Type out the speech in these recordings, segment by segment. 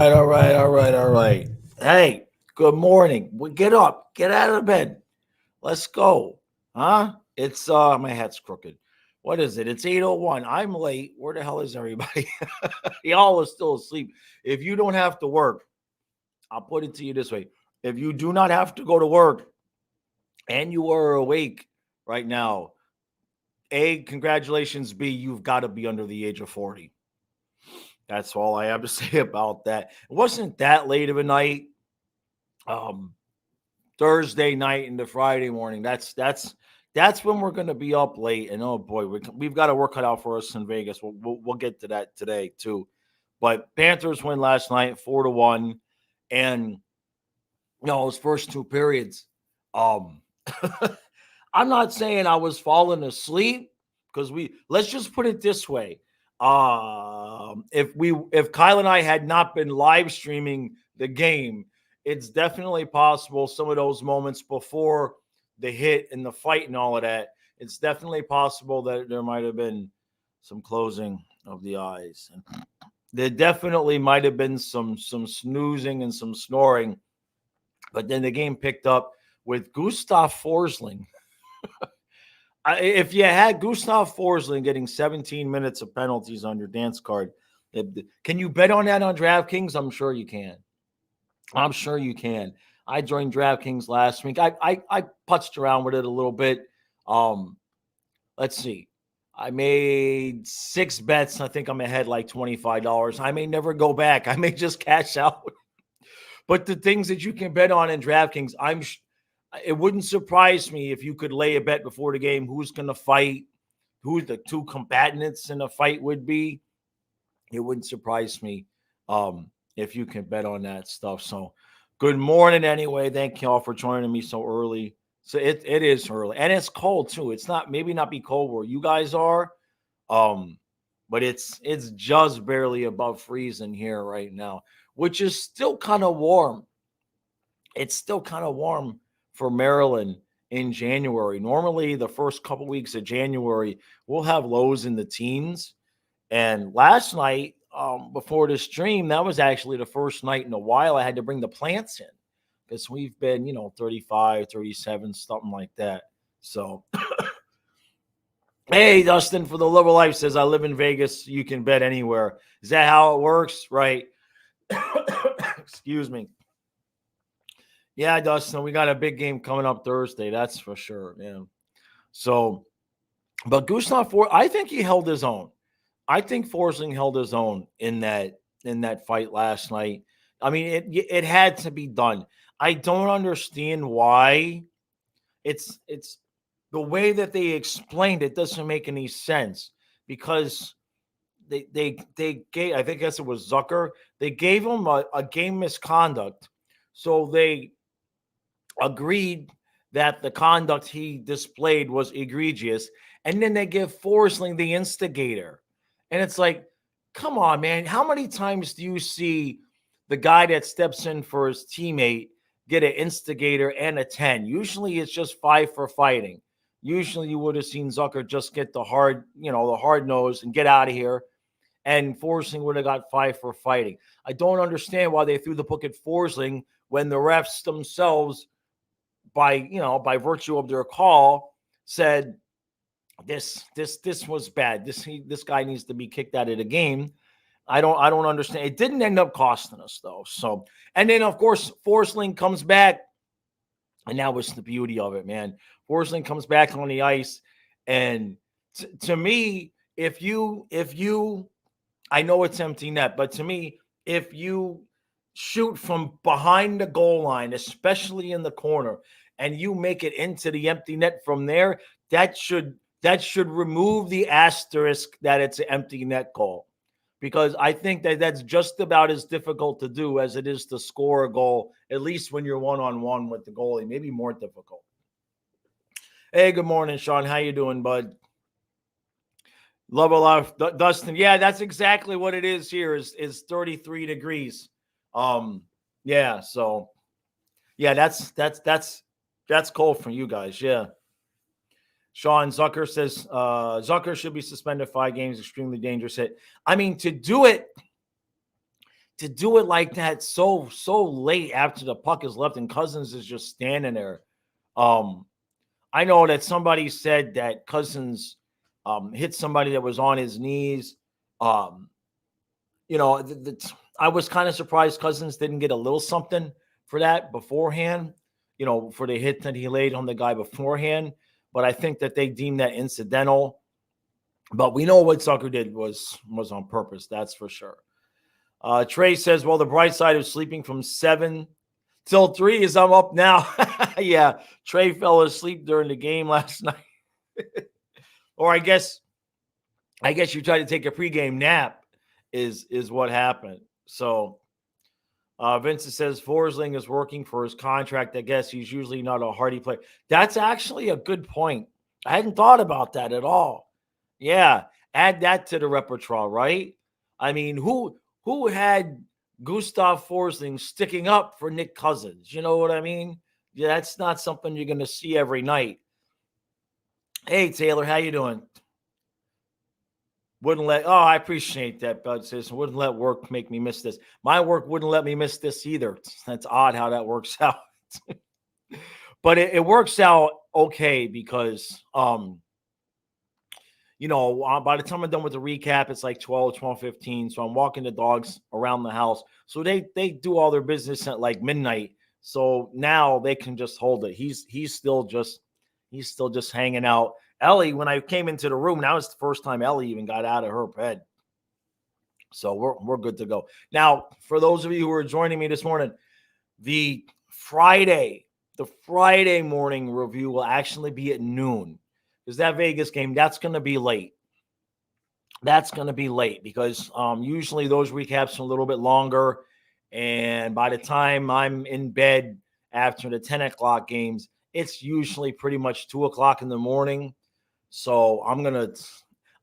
All right. Hey, good morning. Get up. Get out of bed. Let's go. Huh? It's my hat's crooked. What is it? It's 8:01. I'm late. Where the hell is everybody? Y'all are still asleep. If you don't have to work, I'll put it to you this way. If you do not have to go to work and you are awake right now, A, congratulations. B, you've got to be under the age of 40. That's all I have to say about that. It wasn't that late of a night. Um, Thursday night into Friday morning. That's when we're going to be up late. And oh boy, we've got a work cut out for us in Vegas. We'll get to that today too. But Panthers win last night 4-1, and those first two periods. Um, I'm not saying I was falling asleep because let's just put it this way. If Kyle and I had not been live streaming the game, it's definitely possible some of those moments before the hit and the fight and all of that, it's definitely possible that there might have been some closing of the eyes. And there definitely might have been some snoozing and some snoring, but then the game picked up with Gustav Forsling. If you had Gustav Forsling getting 17 minutes of penalties on your dance card, can you bet on that on DraftKings? I'm sure you can. I'm sure you can. I joined DraftKings last week. I putzed around with it a little bit. Let's see. I made 6 bets. I think I'm ahead like $25. I may never go back. I may just cash out. But the things that you can bet on in DraftKings, it wouldn't surprise me if you could lay a bet before the game who's going to fight, who the two combatants in a fight would be. It wouldn't surprise me if you can bet on that stuff. So good morning anyway. Thank you all for joining me so early. So it is early. And it's cold too. It's not maybe not be cold where you guys are. But it's just barely above freezing here right now, which is still kind of warm. It's still kind of warm for Maryland in January. Normally, the first couple weeks of January, we'll have lows in the teens. And last night, before the stream, that was actually the first night in a while I had to bring the plants in because we've been, 35, 37, something like that. So, hey, Dustin, for the love of life says, I live in Vegas. You can bet anywhere. Is that how it works? Right. Excuse me. Yeah, Dustin, we got a big game coming up Thursday. That's for sure. Yeah. So, but Gustav I think he held his own. I think Forsling held his own in that fight last night. I mean, it had to be done. I don't understand why. It's the way that they explained it doesn't make any sense because they gave, I think it was Zucker. They gave him a game misconduct, so they agreed that the conduct he displayed was egregious, and then they give Forsling the instigator. And it's like, come on, man. How many times do you see the guy that steps in for his teammate get an instigator and a 10? Usually it's just 5 for fighting. Usually you would have seen Zucker just get the hard nose and get out of here. And Forsling would have got 5 for fighting. I don't understand why they threw the book at Forsling when the refs themselves, by virtue of their call, said this was bad. This guy needs to be kicked out of the game. I don't understand. It didn't end up costing us though. So, and then of course Forsling comes back, and that was the beauty of it, man. Forsling comes back on the ice, and to me, if you, I know it's empty net, but to me, if you shoot from behind the goal line, especially in the corner, and you make it into the empty net from there, that should remove the asterisk that it's an empty net goal, because I think that's just about as difficult to do as it is to score a goal, at least when you're one-on-one with the goalie, maybe more difficult. Hey, good morning, Sean. How you doing, bud? Love a lot, Dustin. Yeah, that's exactly what it is here. Is 33 degrees. Yeah. So, yeah, that's cold for you guys. Yeah. Sean Zucker says Zucker should be suspended 5 games. Extremely dangerous hit. I mean, to do it to do it like that so late after the puck is left and Cousins is just standing there. I know that somebody said that Cousins hit somebody that was on his knees. Um, I was kind of surprised Cousins didn't get a little something for that beforehand, for the hit that he laid on the guy beforehand. But I think that they deemed that incidental. But we know what Zucker did was on purpose. That's for sure. Trey says, well, the bright side of sleeping from 7 till 3 is I'm up now. Yeah, Trey fell asleep during the game last night. Or I guess you tried to take a pregame nap is what happened. So Vincent says Forsling is working for his contract. I guess he's usually not a hardy player. That's actually a good point. I hadn't thought about that at all. Yeah, add that to the repertoire, right? I mean, who had Gustav Forsling sticking up for Nick Cousins? You know what I mean? Yeah, that's not something you're going to see every night. Hey, Taylor, how you doing? I appreciate that, Bud says, wouldn't let work make me miss this. My work wouldn't let me miss this either. That's odd how that works out. But it works out okay because, by the time I'm done with the recap, it's like 12:15. So I'm walking the dogs around the house. So they do all their business at like midnight. So now they can just hold it. He's still just hanging out. Ellie, when I came into the room, that was the first time Ellie even got out of her bed. So we're good to go. Now, for those of you who are joining me this morning, the Friday morning review will actually be at noon because that Vegas game, that's going to be late. That's going to be late because usually those recaps are a little bit longer. And by the time I'm in bed after the 10 o'clock games, it's usually pretty much 2 o'clock in the morning. So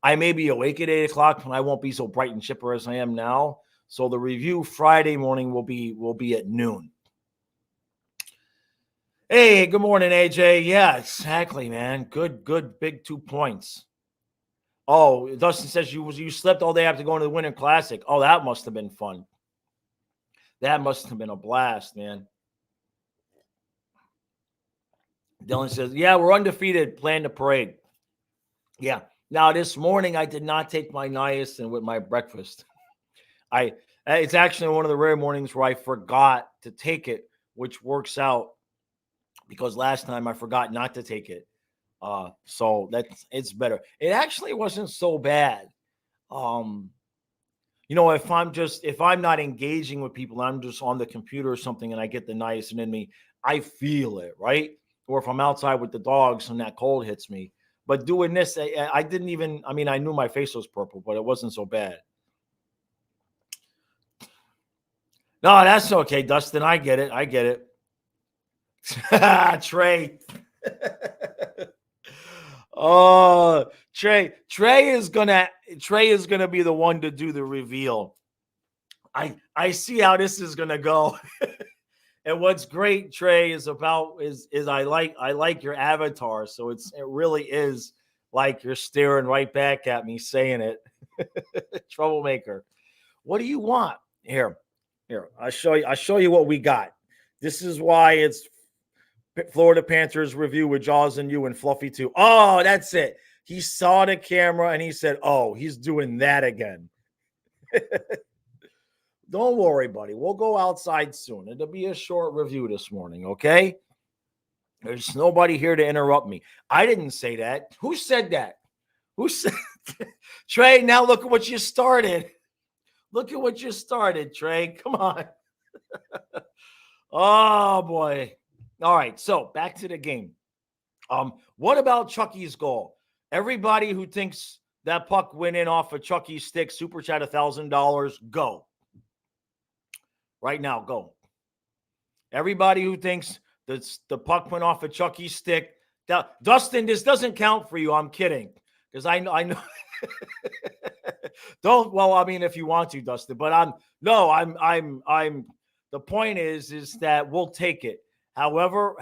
I may be awake at 8 o'clock, but I won't be so bright and chipper as I am now. So the review Friday morning will be at noon. Hey, good morning, AJ. Yeah, exactly, man. Good, big 2 points. Oh, Dustin says you slept all day after going to the Winter Classic. Oh, that must have been fun. That must have been a blast, man. Dylan says, yeah, we're undefeated. Plan the parade. Yeah. Now, this morning, I did not take my niacin with my breakfast. It's actually one of the rare mornings where I forgot to take it, which works out because last time I forgot not to take it. So it's better. It actually wasn't so bad. If I'm not engaging with people, I'm just on the computer or something and I get the niacin in me, I feel it, right? Or if I'm outside with the dogs and that cold hits me. But doing this, I didn't even, I knew my face was purple, but it wasn't so bad. No, that's okay, Dustin. I get it. Trey. Oh, Trey is gonna be the one to do the reveal. I see how this is gonna go. And what's great, Trey, is I like your avatar. So it really is like you're staring right back at me saying it. Troublemaker. What do you want? Here. I'll show you what we got. This is why it's Florida Panthers review with Jaws and you and Fluffy too. Oh, that's it. He saw the camera and he said, oh, he's doing that again. Don't worry, buddy. We'll go outside soon. It'll be a short review this morning, okay? There's nobody here to interrupt me. I didn't say that. Who said that? Who said Trey, now look at what you started. Look at what you started, Trey. Come on. Oh, boy. All right, so back to the game. What about Chucky's goal? Everybody who thinks that puck went in off of Chucky's stick, super chat $1,000, go. Right now, go. Everybody who thinks that the puck went off of Chucky's stick, Dustin, this doesn't count for you. I'm kidding, because I know. Don't. Well, if you want to, Dustin, but I'm. The point is that we'll take it. However,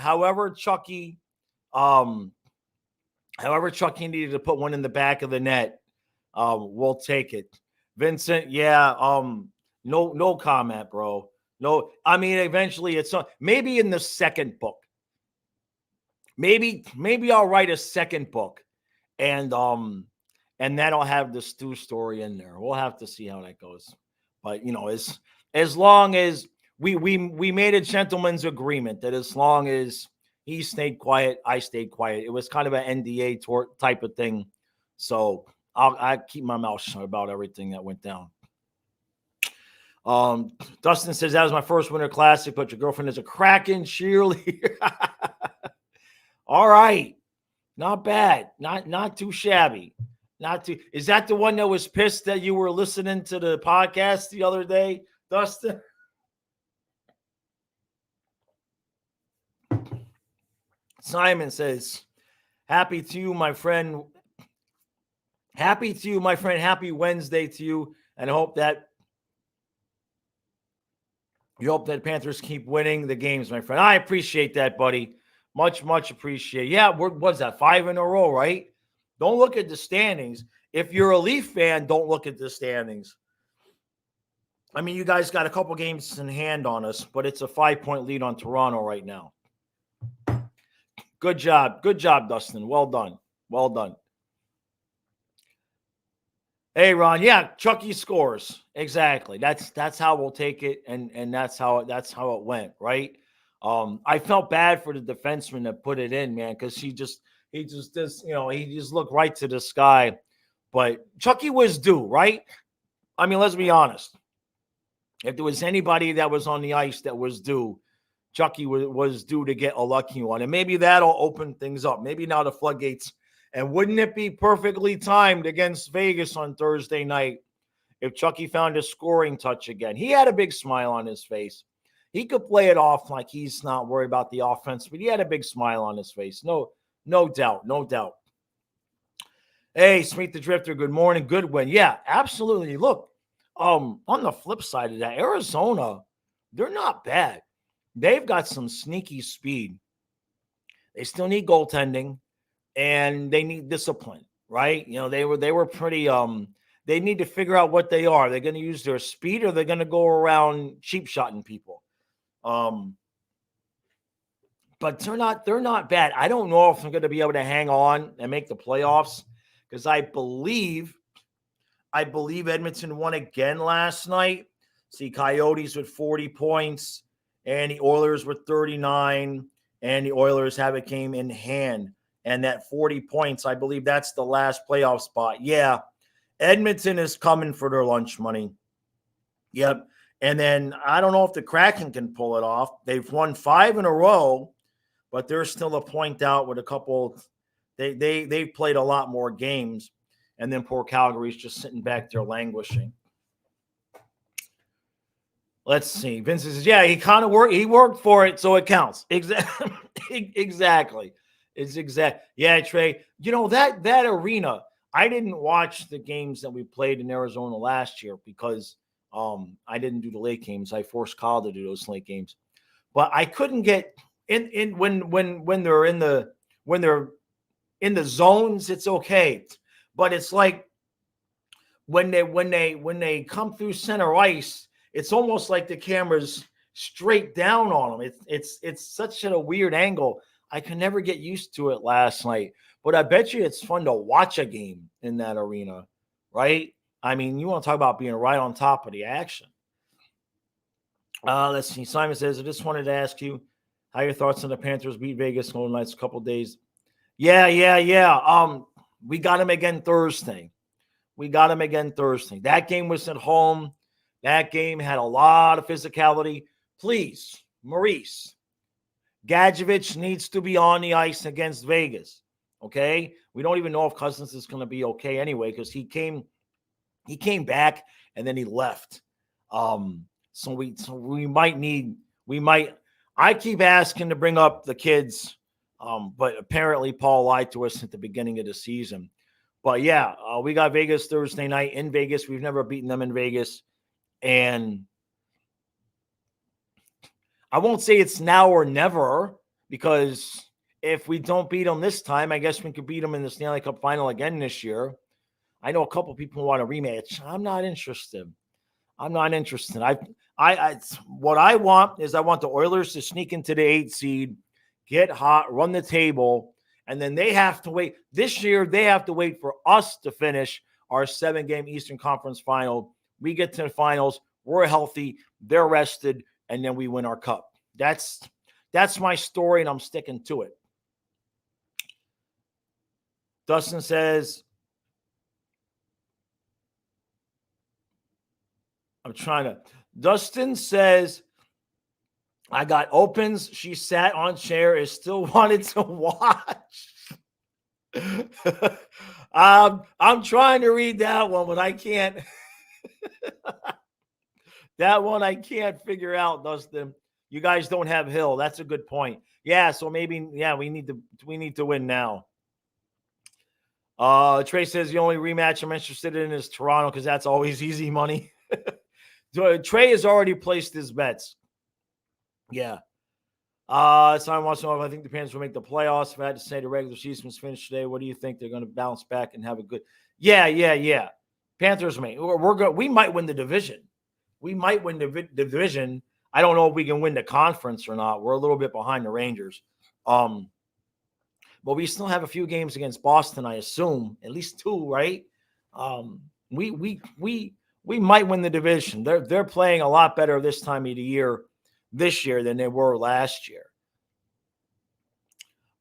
Chucky needed to put one in the back of the net, we'll take it. Vincent, yeah. No comment, bro. No, I mean, eventually it's maybe in the second book. Maybe I'll write a second book, and then I'll have the Stu story in there. We'll have to see how that goes. But as long as we made a gentleman's agreement that as long as he stayed quiet, I stayed quiet. It was kind of an NDA type of thing. So I keep my mouth shut about everything that went down. Dustin says that was my first Winter Classic, but your girlfriend is a Kraken cheerleader. All right, not bad, not too shabby, not too. Is that the one that was pissed that you were listening to the podcast the other day, Dustin? Simon says, "Happy to you, my friend. Happy to you, my friend. Happy Wednesday to you, and I hope that." You hope that Panthers keep winning the games, my friend. I appreciate that, buddy. Much appreciate. Yeah, what's that? 5 in a row, right? Don't look at the standings. If you're a Leaf fan, don't look at the standings. I mean, you guys got a couple games in hand on us, but it's a 5-point lead on Toronto right now. Good job, Dustin. Well done. Hey, Ron. Yeah, Chucky scores. Exactly. That's how we'll take it, and that's how it went, right? I felt bad for the defenseman that put it in, man, because he just does, he just looked right to the sky. But Chucky was due, right? I mean, let's be honest. If there was anybody that was on the ice that was due, Chucky was due to get a lucky one, and maybe that'll open things up. Maybe now the floodgates. And wouldn't it be perfectly timed against Vegas on Thursday night if Chucky found a scoring touch again? He had a big smile on his face. He could play it off like he's not worried about the offense, but he had a big smile on his face. No doubt. Hey, Smeet the Drifter, good morning. Good win. Yeah, absolutely. Look, on the flip side of that, Arizona, they're not bad. They've got some sneaky speed. They still need goaltending. And they need discipline, right? They were pretty they need to figure out what they are. They're going to use their speed, or they're going to go around cheap shotting people. But they're not bad. I don't know if they're going to be able to hang on and make the playoffs, because I believe Edmonton won again last night. See, Coyotes with 40 points and the Oilers with 39, and the Oilers have a game in hand. And that 40 points, I believe that's the last playoff spot. Yeah, Edmonton is coming for their lunch money. Yep. And then I don't know if the Kraken can pull it off. They've won 5 in a row, but they're still a point out with a couple. They've played a lot more games. And then poor Calgary's just sitting back there languishing. Let's see. Vince says, yeah, he kind of worked. He worked for it, so it counts. Exactly. It's exact. Yeah, Trey. That arena, I didn't watch the games that we played in Arizona last year because I didn't do the late games. I forced Kyle to do those late games. But I couldn't get in when they're in the zones, it's okay. But it's like when they come through center ice, it's almost like the camera's straight down on them. It's such a weird angle. I can never get used to it last night, but I bet you it's fun to watch a game in that arena, right? I mean, you want to talk about being right on top of the action. Let's see. Simon says, I just wanted to ask you how your thoughts on the Panthers beat Vegas Golden Knights a couple of days. Yeah. We got them again Thursday. That game was at home. That game had a lot of physicality. Please, Maurice, Gadjevich needs to be on the ice against Vegas. Okay, we don't even know if Cousins is going to be okay anyway, because he came back and then he left. So we might. I keep asking to bring up the kids, but apparently Paul lied to us at the beginning of the season. But yeah, we got Vegas Thursday night in Vegas. We've never beaten them in Vegas, and I won't say it's now or never, because if we don't beat them this time, I guess we could beat them in the Stanley Cup final again this year. I know a couple people want a rematch. I'm not interested. I'm not interested. What I want is I want the Oilers to sneak into the 8 seed, get hot, run the table, and then they have to wait. This year, they have to wait for us to finish our 7-game Eastern Conference final. We get to the finals, we're healthy, they're rested, and then we win our cup. That's my story, and I'm sticking to it. Dustin says, Dustin says, I got opens. She sat on chair and still wanted to watch. I'm trying to read that one, but I can't. That one I can't figure out, Dustin. You guys don't have Hill. That's a good point. Yeah, so maybe we need to win now. Trey says the only rematch I'm interested in is Toronto because that's always easy money. Trey has already placed his bets. Yeah. Simon wants to know if I think the Panthers will make the playoffs. If I had to say the regular season's finished today, what do you think? They're going to bounce back and have a good? Yeah. Panthers may. We're good. We might win the division. Division. I don't know if we can win the conference or not. We're a little bit behind the Rangers. But we still have a few games against Boston, I assume, at least 2, right? We might win the division. They're playing a lot better this time of the year this year than they were last year.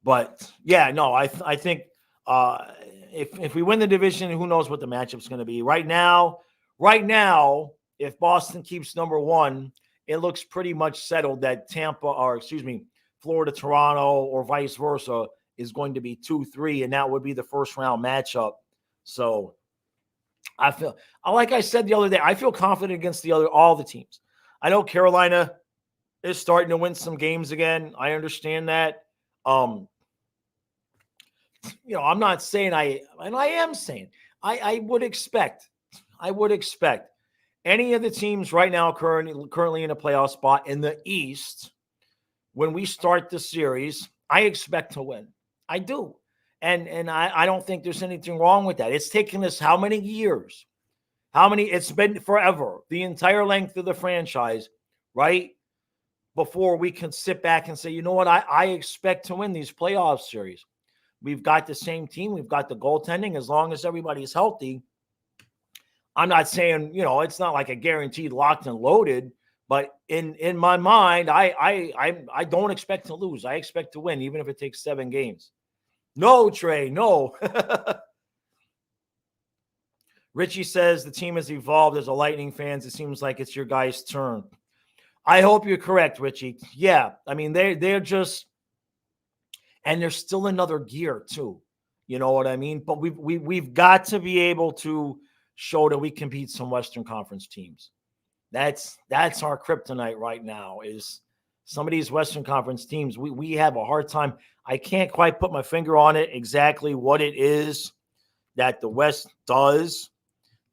But yeah, no, I think if we win the division, who knows what the matchup's going to be. Right now, if Boston keeps number 1, it looks pretty much settled that Florida, Toronto, or vice versa is going to be 2-3, and that would be the first round matchup. So I feel, like I said the other day, I feel confident against all the teams. I know Carolina is starting to win some games again. I understand that. I'm not saying I am saying I would expect any of the teams right now currently in a playoff spot in the East, when we start the series, I expect to win. I do. And I don't think there's anything wrong with that. It's taken us how many years? It's been forever, the entire length of the franchise, right? Before we can sit back and say, you know what, I expect to win these playoff series. We've got the same team. We've got the goaltending. As long as everybody's healthy, I'm not saying, it's not like a guaranteed locked and loaded, but in my mind, I don't expect to lose. I expect to win, even if it takes 7 games. No, Trey, no. Richie says the team has evolved as a Lightning fans. It seems like it's your guys' turn. I hope you're correct, Richie. Yeah, I mean, they're just, and there's still another gear too. You know what I mean? But we've got to be able to show that we can beat some Western Conference teams. That's our kryptonite right now. Is some of these Western Conference teams we have a hard time. I can't quite put my finger on it exactly what it is that the West does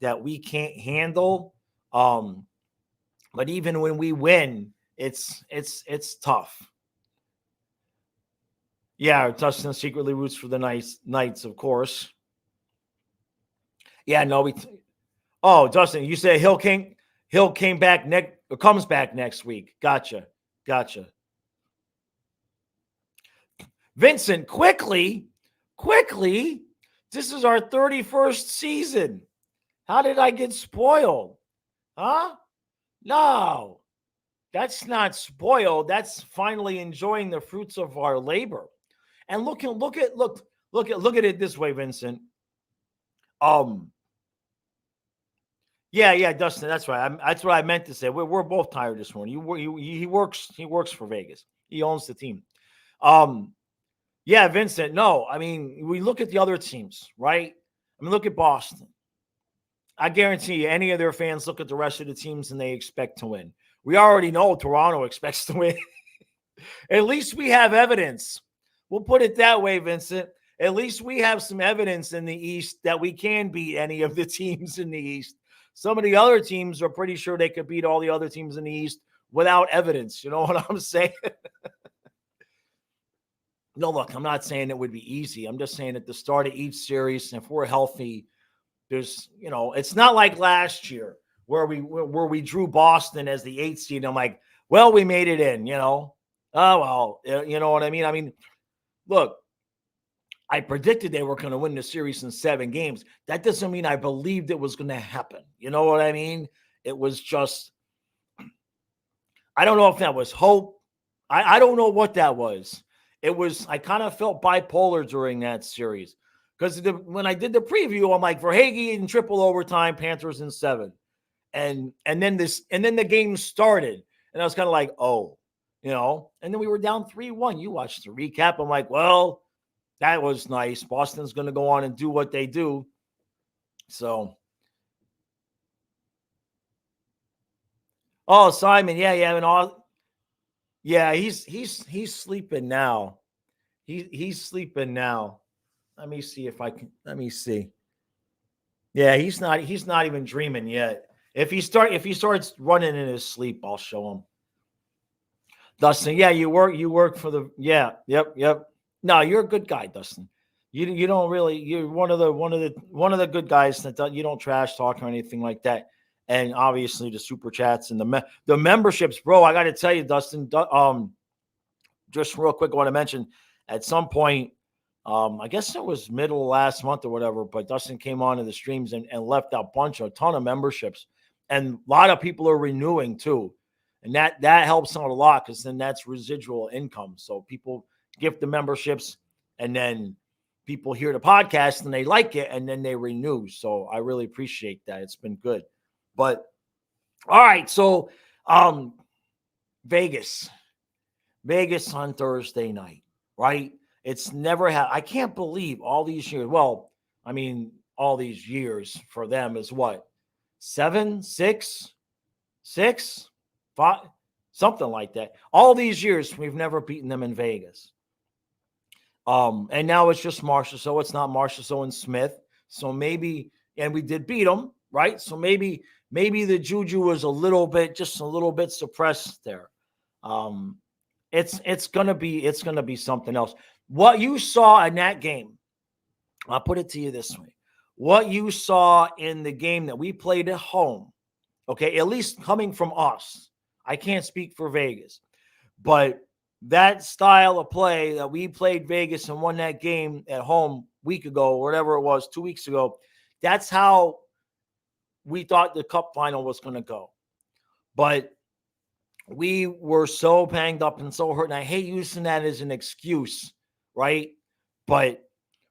that we can't handle. But even when we win, it's tough. Yeah, Dustin secretly roots for the Knights, of course. Yeah, no, Dustin, you say Hill came back comes back next week. Gotcha. Vincent, quickly, this is our 31st season. How did I get spoiled? Huh? No, that's not spoiled. That's finally enjoying the fruits of our labor. And look at it this way, Vincent. Yeah, Dustin, that's right. That's what I meant to say. We're both tired this morning. He works for Vegas. He owns the team. Yeah, Vincent. No, I mean, we look at the other teams, right? I mean, look at Boston. I guarantee you, any of their fans look at the rest of the teams and they expect to win. We already know Toronto expects to win. At least we have evidence. We'll put it that way, Vincent. At least we have some evidence in the East that we can beat any of the teams in the East. Some of the other teams are pretty sure they could beat all the other teams in the East without evidence. You know what I'm saying? No, look, I'm not saying it would be easy. I'm just saying at the start of each series, if we're healthy, there's, it's not like last year where we drew Boston as the 8th seed. I'm like, well, we made it in, Oh, well, you know what I mean? I mean, look, I predicted they were going to win the series in 7 games. That doesn't mean I believed it was going to happen. You know what I mean? It was just, I don't know if that was hope. I don't know what that was. It was, I kind of felt bipolar during that series because when I did the preview, I'm like, Verhaeghe in triple overtime, Panthers in 7. And then the game started. And I was kind of like, oh, and then we were down 3-1. You watched the recap. I'm like, well, that was nice. Boston's going to go on and do what they do. So, oh, Simon, yeah, he's sleeping now. He's sleeping now. Let me see if I can. Let me see. Yeah, he's not even dreaming yet. If he starts running in his sleep, I'll show him. Dustin, yeah, you work for the yep. No, you're a good guy, Dustin. You don't really, you're one of the good guys that you don't trash talk or anything like that. And obviously the super chats and the memberships, bro. I got to tell you, Dustin. Just real quick, I want to mention at some point, I guess it was middle of last month or whatever, but Dustin came on to the streams and left a ton of memberships, and a lot of people are renewing too. And that helps out a lot because then that's residual income. So people gift the memberships and then people hear the podcast and they like it and then they renew. So I really appreciate that. It's been good. But all right, so Vegas on Thursday night, right? It's never had, I can't believe all these years. Well, I mean, all these years for them is what? 7, 6, 5, something like that. All these years, we've never beaten them in Vegas. And now it's just Marchessault. It's not Marchessault and Smith. So maybe, and we did beat them, right? So maybe the juju was just a little bit suppressed there. It's gonna be something else. What you saw in that game, I'll put it to you this way: what you saw in the game that we played at home, okay, at least coming from us. I can't speak for Vegas, but that style of play that we played Vegas and won that game at home a week ago, or whatever it was, 2 weeks ago, that's how we thought the cup final was going to go. But we were so banged up and so hurt, and I hate using that as an excuse, right? But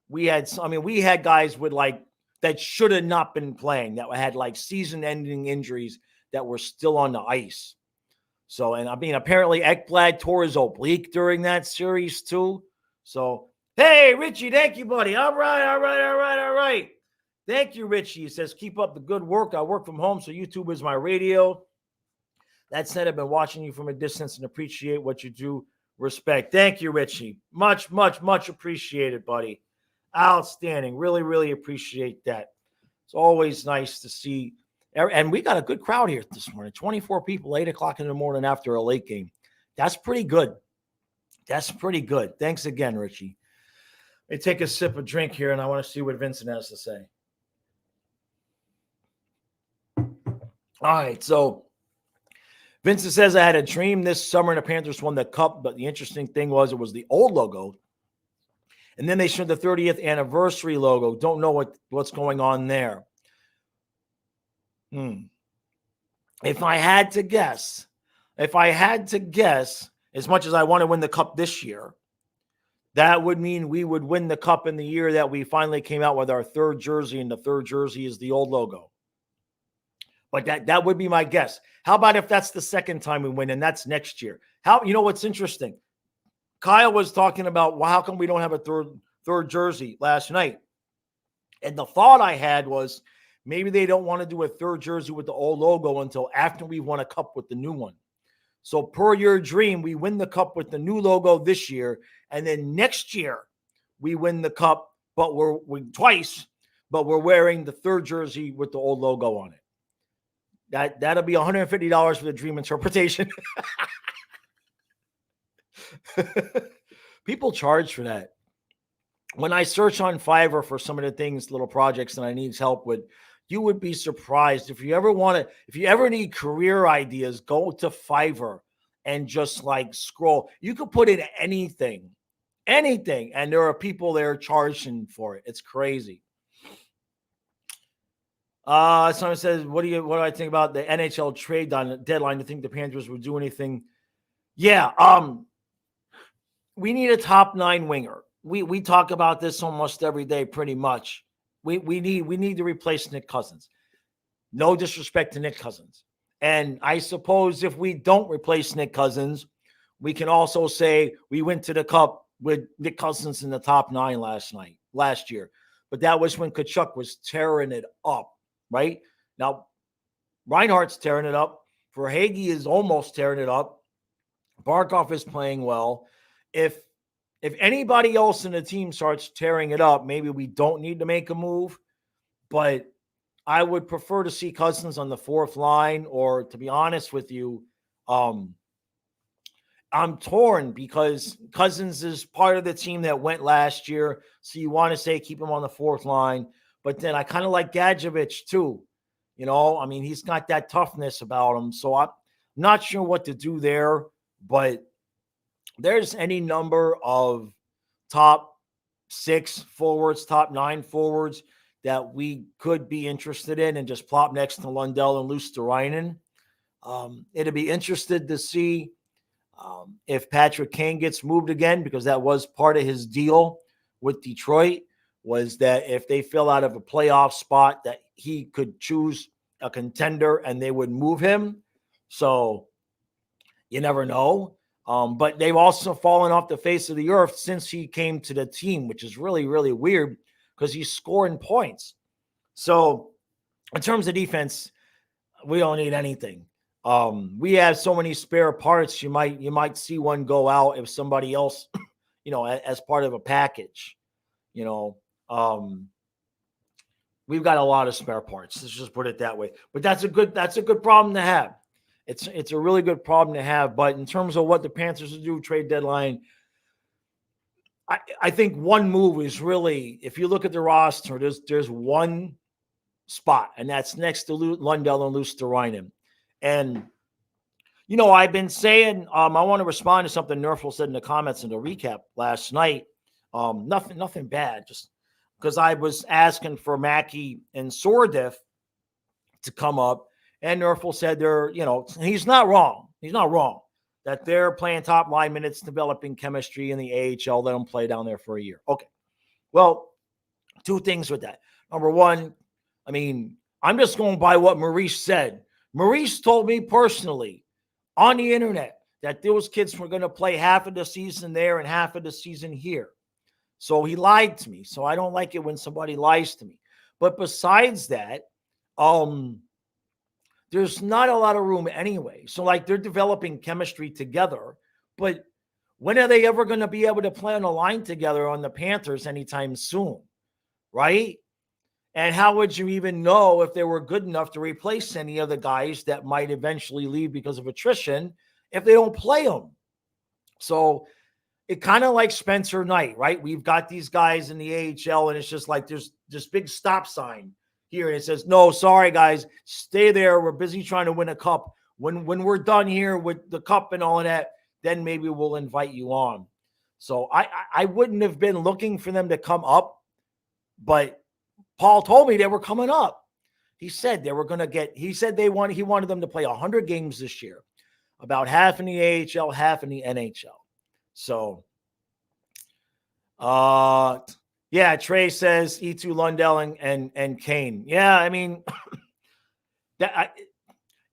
we had guys with that should have not been playing, that had season-ending injuries that were still on the ice. So, and I mean, apparently Ekblad tore his oblique during that series too. So, hey, Richie, thank you, buddy. All right. Thank you, Richie. He says, keep up the good work. I work from home, so YouTube is my radio. That said, I've been watching you from a distance and appreciate what you do. Respect. Thank you, Richie. Much appreciated, buddy. Outstanding. Really, really appreciate that. It's always nice to see. And we got a good crowd here this morning. 24 people, 8 o'clock in the morning after a late game. That's pretty good. Thanks again, Richie. Let me take a sip of drink here, and I want to see what Vincent has to say. All right, so Vincent says, I had a dream this summer and the Panthers won the cup, but the interesting thing was it was the old logo. And then they showed the 30th anniversary logo. Don't know what's going on there. If I had to guess, as much as I want to win the cup this year, that would mean we would win the cup in the year that we finally came out with our third jersey, and the third jersey is the old logo. But that would be my guess. How about if that's the second time we win, and that's next year? What's interesting? Kyle was talking about, well, how come we don't have a third jersey last night? And the thought I had was maybe they don't want to do a third jersey with the old logo until after we won a cup with the new one. So per your dream, we win the cup with the new logo this year, and then next year we win the cup, but we're wearing the third jersey with the old logo on it. That'll be $150 for the dream interpretation. People charge for that. When I search on Fiverr for some of the things, little projects that I need help with, You would be surprised. If you ever need career ideas, go to Fiverr and just like scroll. You could put in anything, and there are people there charging for it. It's crazy. Someone says, what do I think about the NHL trade deadline? Do you think the Panthers would do anything? Yeah. We need a top 9 winger. We talk about this almost every day, pretty much. We need to replace Nick Cousins. No disrespect to Nick Cousins. And I suppose if we don't replace Nick Cousins, we can also say we went to the Cup with Nick Cousins in the top 9 last year. But that was when Kachuk was tearing it up, right? Now, Reinhardt's tearing it up. Verhaeghe is almost tearing it up. Barkov is playing well. If anybody else in the team starts tearing it up, maybe we don't need to make a move. But I would prefer to see Cousins on the 4th line, or to be honest with you, I'm torn because Cousins is part of the team that went last year. So you want to say keep him on the 4th line. But then I kind of like Gadjevich too. I mean, he's got that toughness about him. So I'm not sure what to do there. But there's any number of top 6 forwards, top 9 forwards that we could be interested in and just plop next to Lundell and Luosterainen. It'd be interested to see if Patrick Kane gets moved again, because that was part of his deal with Detroit, was that if they fell out of a playoff spot, that he could choose a contender and they would move him. So you never know. But they've also fallen off the face of the earth since he came to the team, which is really, really weird because he's scoring points. So in terms of defense, we don't need anything. We have so many spare parts. You might see one go out if somebody else, as part of a package, we've got a lot of spare parts. Let's just put it that way. But that's a good problem to have. It's a really good problem to have. But in terms of what the Panthers will do trade deadline, I think one move is really, if you look at the roster, there's one spot, and that's next to Lundell and Luosterainen. And, I've been saying, I want to respond to something Nerfel said in the comments in the recap last night. Nothing bad, just because I was asking for Mackey and Sordiff to come up, and Nerfel said he's not wrong. He's not wrong that they're playing top line minutes, developing chemistry in the AHL. Let them play down there for a year. Okay. Well, 2 things with that. Number one, I mean, I'm just going by what Maurice said. Maurice told me personally on the internet that those kids were going to play half of the season there and half of the season here. So he lied to me. So I don't like it when somebody lies to me. But besides that, there's not a lot of room anyway. So they're developing chemistry together, but when are they ever going to be able to play on a line together on the Panthers anytime soon? Right? And how would you even know if they were good enough to replace any of the guys that might eventually leave because of attrition if they don't play them? So it kind of like Spencer Knight, right? We've got these guys in the AHL, and it's just like there's this big stop sign here, and it says, no, sorry, guys, stay there. We're busy trying to win a cup. When we're done here with the cup and all of that, then maybe we'll invite you on. So I wouldn't have been looking for them to come up, but Paul told me they were coming up. He said they were going to he wanted them to play 100 games this year, about half in the AHL, half in the NHL. So, yeah, Trey says E2 Lundell and Kane. Yeah, I mean,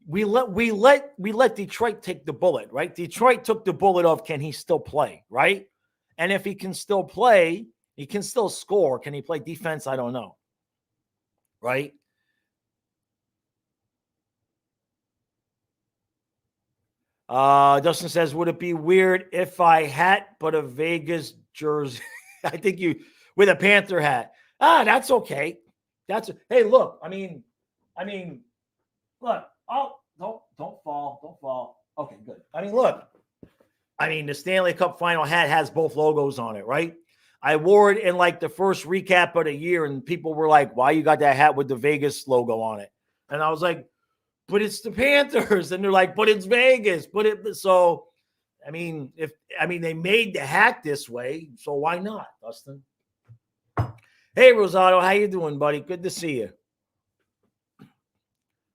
we let Detroit take the bullet, right? Detroit took the bullet of, can he still play, right? And if he can still play, he can still score. Can he play defense? I don't know, right? Dustin says, would it be weird if I had but a Vegas jersey? I think you with a Panther hat. That's okay. Hey, look. I mean, look. Oh, don't fall. Okay, good. I mean, look. I mean, the Stanley Cup final hat has both logos on it, right? I wore it in like the first recap of the year, and people were like, "Why you got that hat with the Vegas logo on it?" And I was like, "But it's the Panthers," and they're like, "But it's Vegas." So. I mean, they made the hat this way, so why not, Dustin? Hey, Rosado, how you doing, buddy? Good to see you.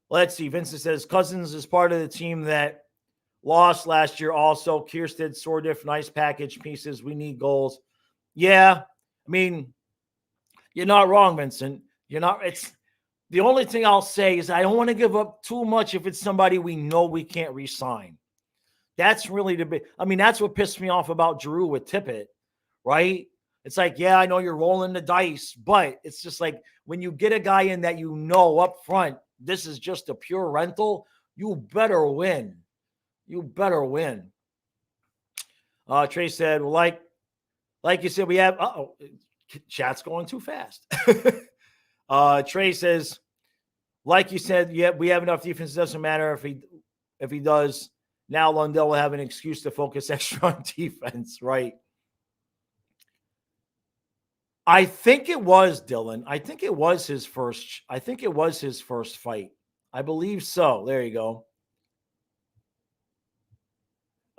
Let's see. Vincent says Cousins is part of the team that lost last year. Also, Kierstead, Sordiff, nice package pieces. We need goals. Yeah, I mean, you're not wrong, Vincent. You're not. It's the only thing I'll say is I don't want to give up too much if it's somebody we know we can't re-sign. That's really the big. I mean, that's what pissed me off about Drew with Tippett, right? It's like, yeah, I know you're rolling the dice, but it's just like when you get a guy in that you know up front, this is just a pure rental, you better win. You better win. Trey said, well, like you said, we have, chat's going too fast. Trey says, like you said, yeah, we have enough defense. It doesn't matter if he does. Now Lundell will have an excuse to focus extra on defense, right? I think it was Dylan. I think it was his first fight. I believe so. There you go.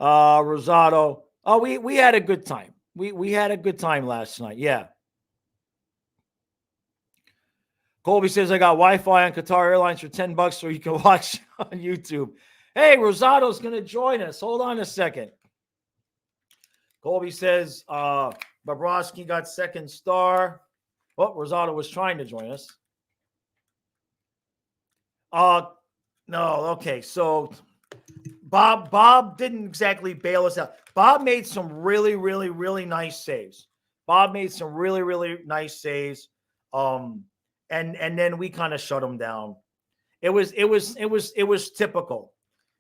Rosado. Oh, we had a good time. We had a good time last night. Yeah. Colby says I got Wi-Fi on Qatar Airlines for $10 so you can watch on YouTube. Hey, Rosado's going to join us. Hold on a second. Colby says Bobrovsky got second star. Oh, Rosado was trying to join us. No, okay. So Bob didn't exactly bail us out. Bob made some really, really, really nice saves. And then we kind of shut him down. It was typical.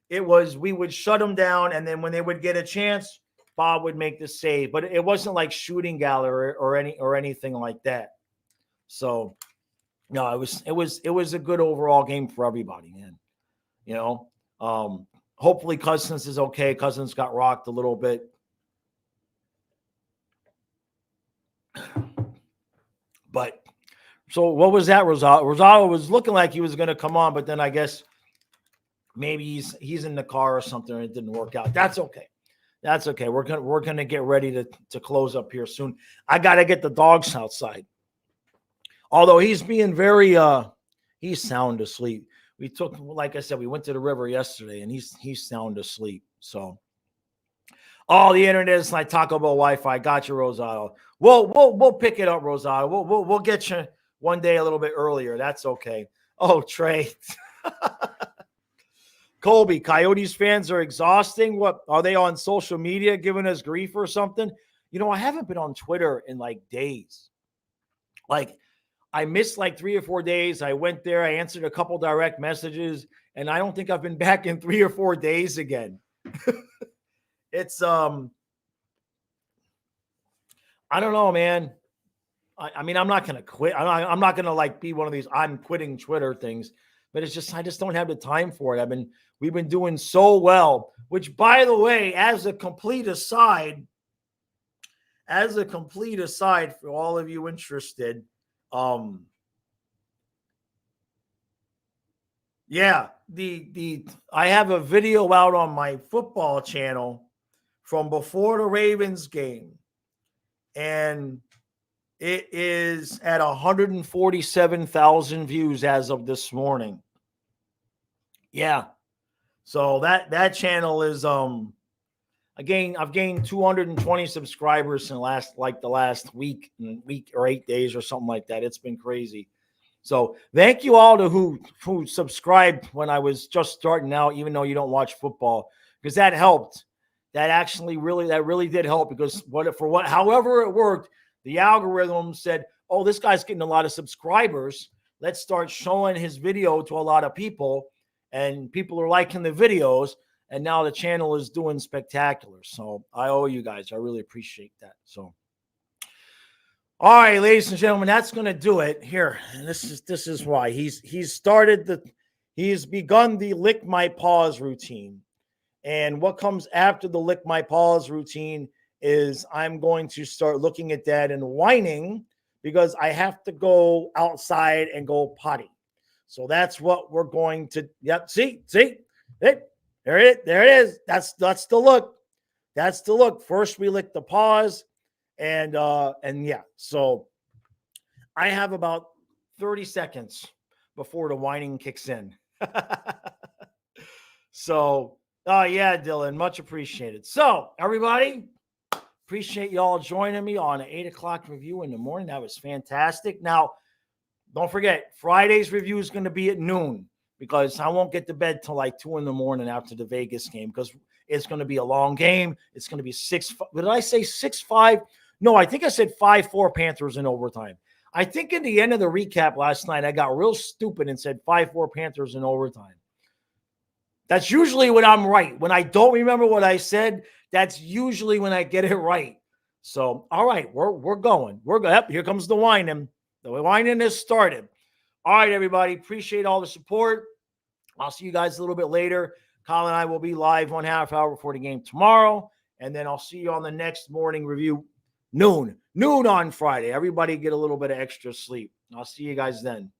It was we would shut them down, and then when they would get a chance, Bob would make the save. But it wasn't like shooting gallery or anything like that. So no, it was a good overall game for everybody, man. You know, hopefully Cousins is okay. Cousins got rocked a little bit. But so what was that, Rosado? Rosado was looking like he was going to come on, but then I guess maybe he's in the car or something and it didn't work out. That's okay. That's okay. We're gonna get ready to close up here soon. I gotta get the dogs outside. Although he's being very he's sound asleep. We took, like I said, we went to the river yesterday and he's sound asleep. So the internet is like Taco Bell Wi-Fi. Got you, Rosado. We'll pick it up, Rosado. We'll get you one day a little bit earlier. That's okay. Oh, Trey. Colby, Coyotes fans are exhausting. What are they on social media giving us grief or something? You know, I haven't been on Twitter in like days. Like I missed like 3 or 4 days. I went there, I answered a couple direct messages, and I don't think I've been back in 3 or 4 days again. It's I don't know, man. I mean, I'm not gonna quit. I'm not gonna like be one of these I'm quitting Twitter things, but it's just I just don't have the time for it. We've been doing so well, which by the way, as a complete aside for all of you interested, yeah, I have a video out on my football channel from before the Ravens game, and it is at 147,000 views as of this morning. Yeah. So that channel is I've gained 220 subscribers in the last week or 8 days or something like that. It's been crazy. So thank you all to who subscribed when I was just starting out, even though you don't watch football, because that helped. That really did help, because however it worked, the algorithm said, oh, this guy's getting a lot of subscribers. Let's start showing his video to a lot of people, and people are liking the videos. And now the channel is doing spectacular. So I owe you guys. I really appreciate that. So, all right, ladies and gentlemen, that's going to do it here. And this is why he's begun the lick my paws routine. And what comes after the lick my paws routine is I'm going to start looking at that and whining because I have to go outside and go potty. So that's what we're going to. Yep. See, it. There it is. That's the look. That's the look. First we lick the paws, and yeah. So I have about 30 seconds before the whining kicks in. So, yeah, Dylan, much appreciated. So, everybody, appreciate y'all joining me on an 8 o'clock review in the morning. That was fantastic. Now, don't forget, Friday's review is going to be at noon because I won't get to bed till like 2 in the morning after the Vegas game because it's going to be a long game. It's going to be 6. Did I say 6-5? No, I think I said 5-4 Panthers in overtime. I think in the end of the recap last night, I got real stupid and said 5-4 Panthers in overtime. That's usually when I'm right. When I don't remember what I said, that's usually when I get it right. So, all right, we're going. We're going. Yep, here comes the whining. The whining has started. All right, everybody. Appreciate all the support. I'll see you guys a little bit later. Colin and I will be live 1 half hour before the game tomorrow. And then I'll see you on the next morning review, noon on Friday. Everybody get a little bit of extra sleep. I'll see you guys then.